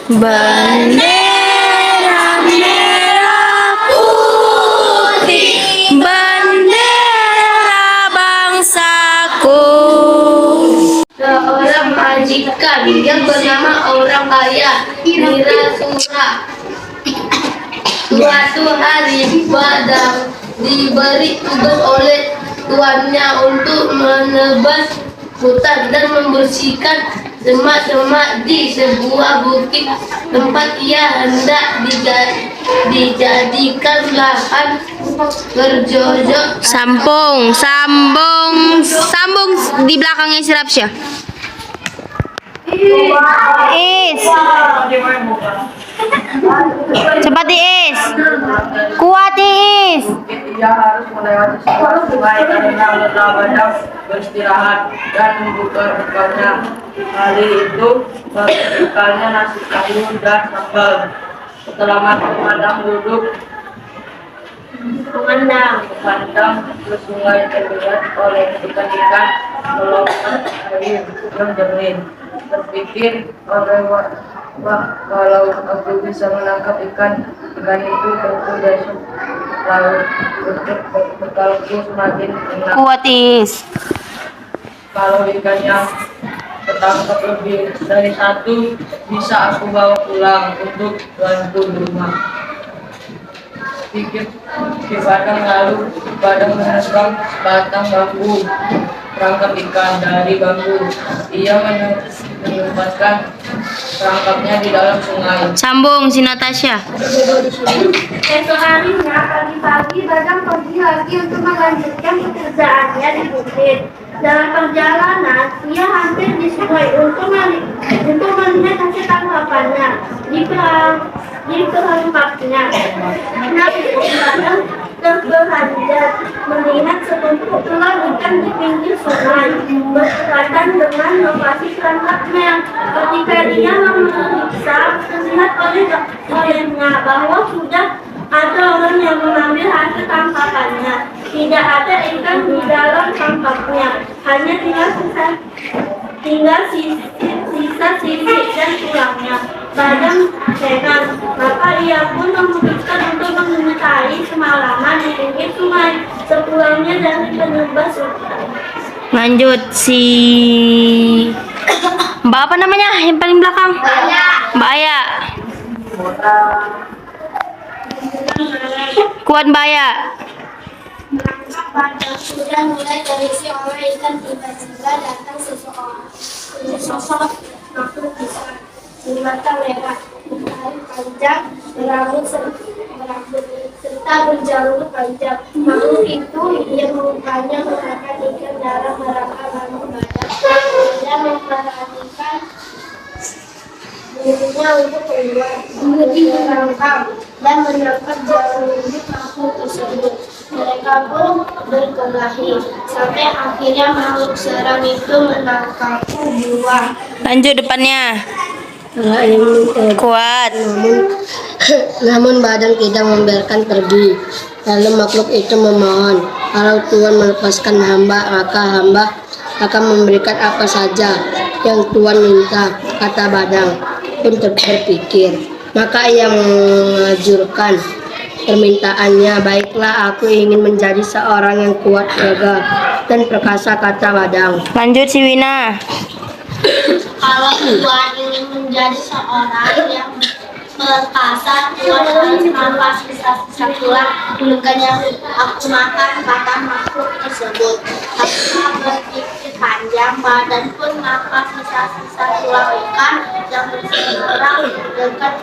Bendera merah putih, bendera bangsaku. Seorang majikan yang bernama orang kaya Wirasura. Suatu hari Badang diberi tugas oleh tuannya untuk menebas hutan dan membersihkan semak-semak di sebuah bukit tempat ia hendak dijadikan lahan bercocok. Sambung di belakangnya si Rapsya. Is. Cepat Is. Kuat Is. Ia harus melewati sebuah sungai karena lelah Badang beristirahat dan membuka bekalnya. Kali itu bekalnya nasi kayu dan sambal. Setelah makan Badang duduk memandang ke sungai terlihat oleh ikan-ikan melompat air yang jernih. Berpikir wah kalau aku bisa menangkap ikan itu tentu besok laut untuk bekalku semakin enak. Kuat Is. Kalau ikannya ketangkap lebih dari satu, bisa aku bawa pulang untuk bantu di rumah. Pikir si Badang lalu Badang menebang batang bambu perangkap ikan dari bambu. Ia menyempatkan perangkapnya di dalam sungai. Sambung si Natasha. Esok harinya pagi-pagi Badang pergi lagi untuk melanjutkan pekerjaannya di bukit. Dalam perjalanan, ia hampir di sungai untuk melihat hasil tangkapannya di perangkapnya. Namun Badang terberanjak melihat setumpuk ular ikan di pinggir sungai berdekatan dengan lokasi perangkapnya. Ketika ia memeriksa, terlihat olehnya bahwa sudah ada orang yang mengambil hasil tangkapannya. Tidak ada ikan di dalam tangkapnya, hanya tinggal sisa sisik dan tulangnya. Badang heran, maka ia pun memutuskan untuk mengintai semalaman di pinggir sungai. Sepulangnya dari penebas hutan. Lanjut si Mbak apa namanya yang paling belakang? Mbak Aya. Kuat Mbak Aya. Badang sudah mulai terisi oleh ikan, tiba-tiba datang sesosok makhluk besar bermata merah, bertaring panjang, berambut serta berjalur panjang. Makhluk itu yang mukanya memakan ikan dalam rangka lalu Badang tidak memperhatikan dirinya untuk keluar merangkap dan menangkap jalur makhluk tersebut. Mereka pun berkelahi sampai akhirnya makhluk seram itu menangkapku buah. Lanjut depannya. Kuat. Namun Badang tidak membiarkan pergi. Lalu makhluk itu memohon, kalau Tuhan melepaskan hamba, maka hamba akan memberikan apa saja yang Tuhan minta, kata Badang. Pun berpikir, maka ia mengajurkan permintaannya. Baiklah, aku ingin menjadi seorang yang kuat, gagah, dan perkasa, kata Badang. Lanjut si Wina. Kalau Tuhan ingin menjadi seorang yang perkasa, Tuhan harus merampas sisa-sisa tulang bukan yang aku makan, kata makhluk tersebut. Setelah berpikir panjang, Badang pun merampas sisa-sisa tulang ikan yang berseberang dekat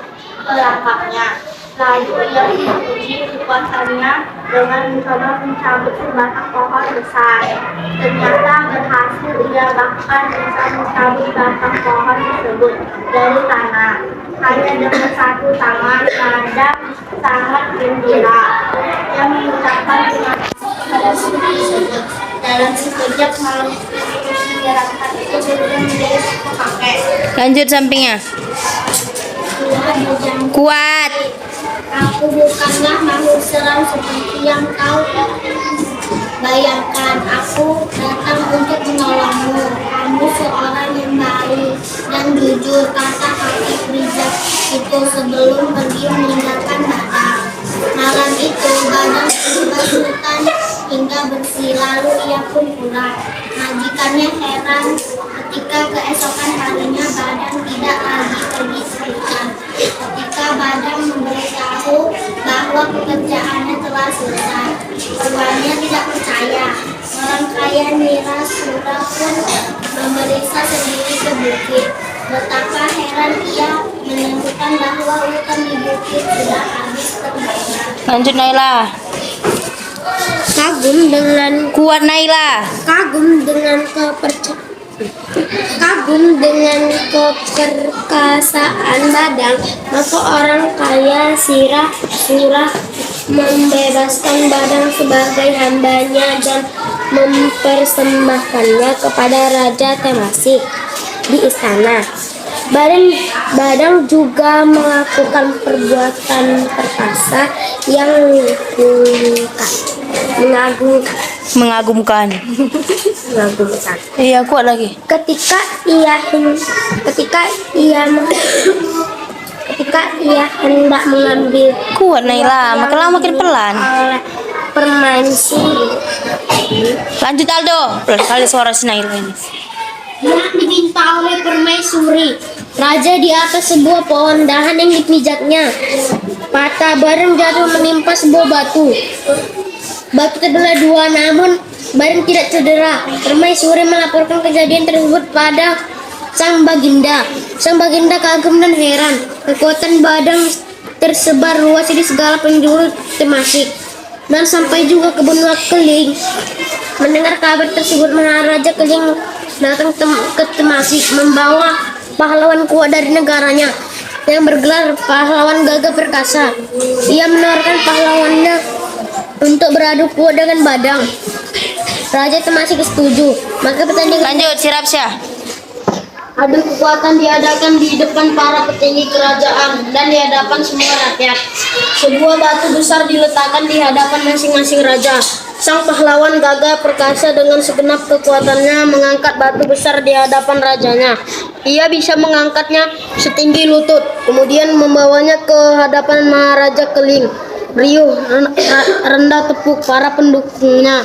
perangkapnya. Lalu ia menguji kekuatannya dengan mencoba mencabut sebatang pohon besar. Ternyata berhasil, ia bahkan bisa mencabut batang pohon tersebut dari tanah. Hanya dengan satu tangan, Badang sangat gembira. Ia mengucapkan terima kasih kepada si tersebut. Dalam sekejap makhluk menyeramkan itu berubah menjadi seekor kakek. Lanjut sampingnya. Kuat. Aku bukanlah makhluk seram seperti yang kau bayangkan. Aku datang untuk menolongmu. Kamu seorang yang baik dan jujur, kata kakek bijak itu sebelum pergi meninggalkan Badang. Malam itu Badang terjebak hutan hingga bersih, lalu ia pun pulang. Majikannya heran ketika keesokan harinya Badang tidak lagi pergi ke hutan. Ketika Badang memberitahu bahwa pekerjaannya telah selesai, tuannya tidak percaya. Orang kaya Nirasura pun memeriksa sendiri ke bukit. Betapa heran ia menemukan bahwa hutan di bukit sudah habis terbakar. Lanjut Naila. Kagum dengan Kuat Naila. kagum dengan keperkasaan Badang, maka orang kaya Surah membebaskan Badang sebagai hambanya dan mempersembahkannya kepada Raja Temasik di istana. Badang juga melakukan perbuatan perkasa yang Mengagumkan. mengagumkan. Iya, kuat lagi. Ketika ia hendak mengambil Kuat Naila, makin lama makin pelan. oleh permaisuri, Lanjut Aldo. Pelan kali suara si Naila ini. ia diminta oleh permaisuri raja di atas sebuah pohon dahan yang dipijatnya. Patah bareng jatuh menimpa sebuah batu. Batu terbelah dua, namun bareng tidak cedera. Permaisuri melaporkan kejadian tersebut pada Sang Baginda. Sang Baginda kagum dan heran. Kekuatan Badang tersebar luas di segala penjuru Temasik dan sampai juga ke benua Keling. Mendengar kabar tersebut, Maharaja Keling datang ke Temasik membawa pahlawan kuat dari negaranya yang bergelar pahlawan gagah perkasa. Ia menawarkan pahlawannya untuk beradu kuat dengan Badang. Raja Temasik setuju. Maka pertandingan Lanjut si Rapsya. adu kekuatan diadakan di depan para petinggi kerajaan dan di hadapan semua rakyat. Sebuah batu besar diletakkan di hadapan masing-masing raja. Sang pahlawan gagah perkasa dengan segenap kekuatannya mengangkat batu besar di hadapan rajanya. Ia bisa mengangkatnya setinggi lutut, kemudian membawanya ke hadapan Maharaja Keling. Riuh rendah tepuk para pendukungnya.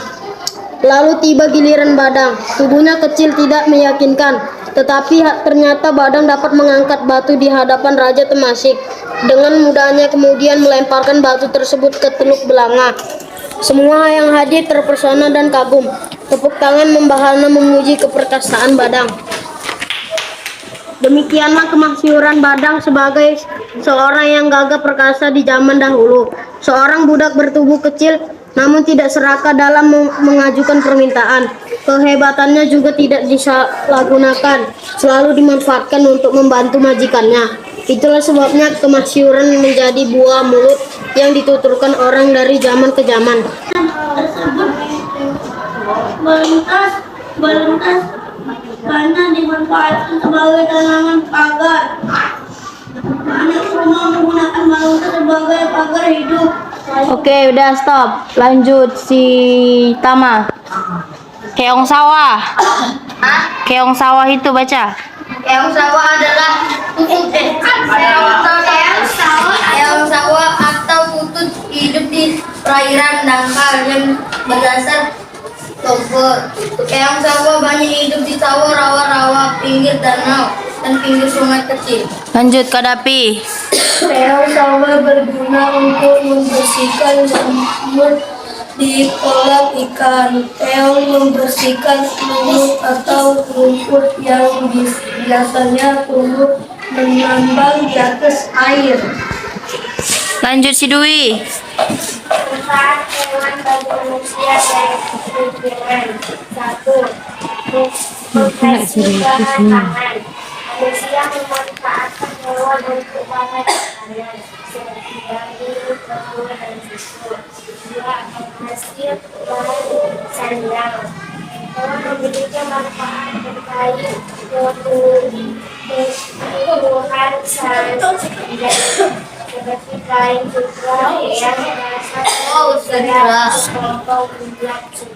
Lalu tiba giliran Badang. Tubuhnya kecil tidak meyakinkan, tetapi ternyata Badang dapat mengangkat batu di hadapan Raja Temasik. Dengan mudahnya kemudian melemparkan batu tersebut ke Teluk Belanga. Semua yang hadir terpesona dan kagum. Tepuk tangan membahana memuji keperkasaan Badang. Demikianlah kemasyhuran Badang sebagai seorang yang gagah perkasa di zaman dahulu. Seorang budak bertubuh kecil namun tidak serakah dalam mengajukan permintaan. Kehebatannya juga tidak disalahgunakan, selalu dimanfaatkan untuk membantu majikannya. Itulah sebabnya kemasyhuran menjadi buah mulut yang dituturkan orang dari zaman ke zaman. Belentas banyak dimanfaatkan sebagai tanaman pagar. Banyak rumah menggunakan belentas sebagai pagar hidup. Oke, udah stop. Lanjut si Tama. Keong sawah. Keong sawah itu baca. Keong sawah adalah keong sawah atau tutut hidup di perairan dangkal yang berdasar tober. Keong sawah banyak hidup di sawah, rawa-rawa, pinggir danau, dan pinggir sungai kecil. Lanjut Kadapi. Keong sawah berguna untuk membersihkan lumut di kolam ikan. Keong membersihkan lumut atau rumput yang biasanya tumbuh mengambang di atas air. Lanjut si Dwi. Manfaat hewan bagi manusia dan lingkungan. 1. Memproteksi bahan pangan. Manusia memanfaatkan hewan untuk bahan makanan seperti telur, dan susu. 2. Menghasil bahan sandang. Hewan memiliki manfaat terkait tumbuhan seperti kain sutra yang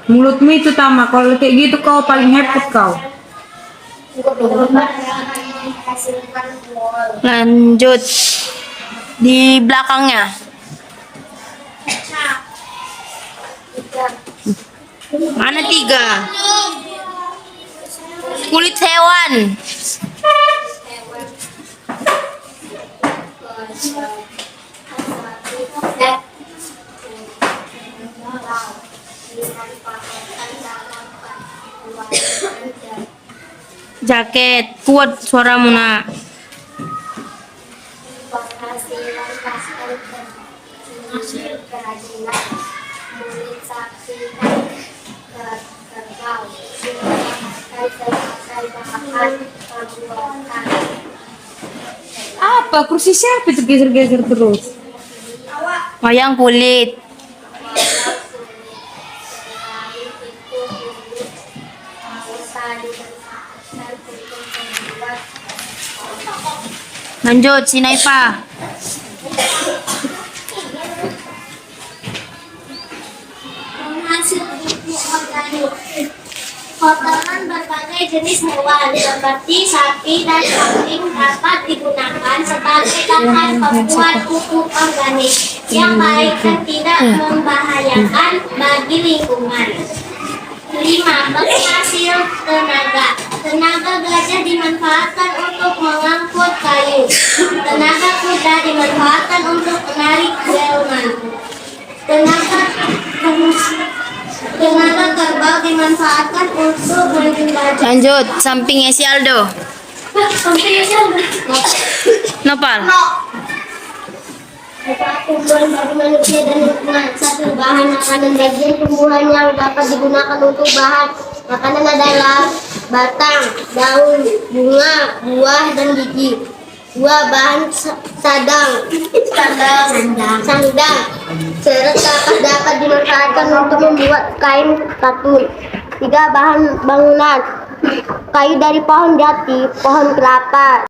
Mulutmu itu Tama, kalau kayak gitu kau paling hebat kau. menghasilkan wol. Lanjut. Di belakangnya. Kecap. Mana 3? Kulit hewan. Jaket. Kuat suaramu nak. Penghasilan pasar hasil kerajinan kulit sapi kerbau silakan sebagai bahan pembuatan. Apa? Kursi siapa itu geser-geser terus? Wayang kulit. Lanjut, si Naipa. Penghasil pupuk organik. Kotoran berbagai jenis hewan seperti sapi dan kambing dapat digunakan sebagai bahan pembuat pupuk organik yang baik dan tidak membahayakan bagi lingkungan. 5. Penghasil tenaga. Tenaga gajah dimanfaatkan untuk mengangkut kayu. Tenaga kuda dimanfaatkan untuk menarik delman. Tenaga kerbau dimanfaatkan untuk menjembatani. Lanjut, sampingnya si Aldo. Nopal. Tumbuhan bagi manusia dan lingkungan. 1. Bahan makanan bagian tumbuhan yang dapat digunakan untuk bahan makanan adalah batang, daun, bunga, buah, dan biji. 2. Bahan sandang, serat kapas dapat dimanfaatkan untuk membuat kain katun. 3. Bahan bangunan, kayu dari pohon jati, pohon kelapa,